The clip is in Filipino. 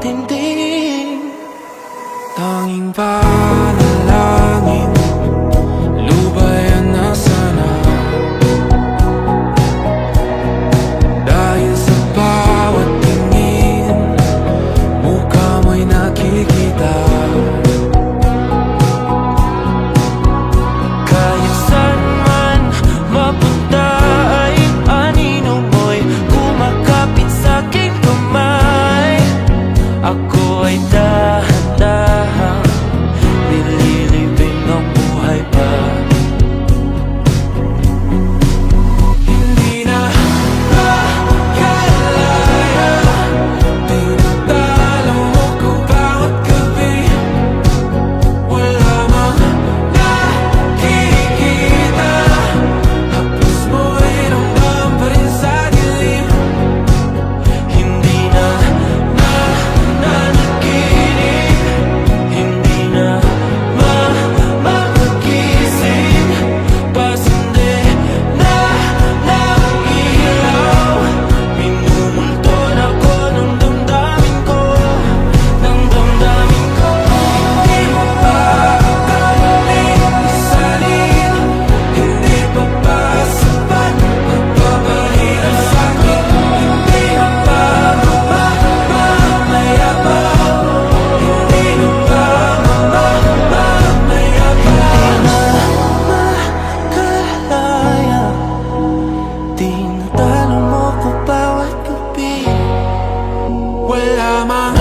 matindi. Tanging panalangin, lubayan na sana. Dahil sa bawat tingin, mukha mo'y nakikita. Kahit saan man mapunta ay anino mo'y kumakapit sa'king kamay. Ako ay dahan-dahang nililibing ang buhay pa. Hindi na makalaya, tinatalo mo ko bawat gabi. Wala mang nakikita, hapos mo'y ramdam pa rin sa dilim. Hindi na nanaginip, hindi na mapagising. Pasindi na ng ilaw, minumulto na ko ng damdamin ko, ng damdamin ko. Hindi mo pa akalaing isalin, hindi pa ba sapat magpapahirap sa'kin? Hindi mo pa mamamayabang, hindi mo pa mamamayabang. Makalaya, tinatalo mo ko bawat gabi. Wala mang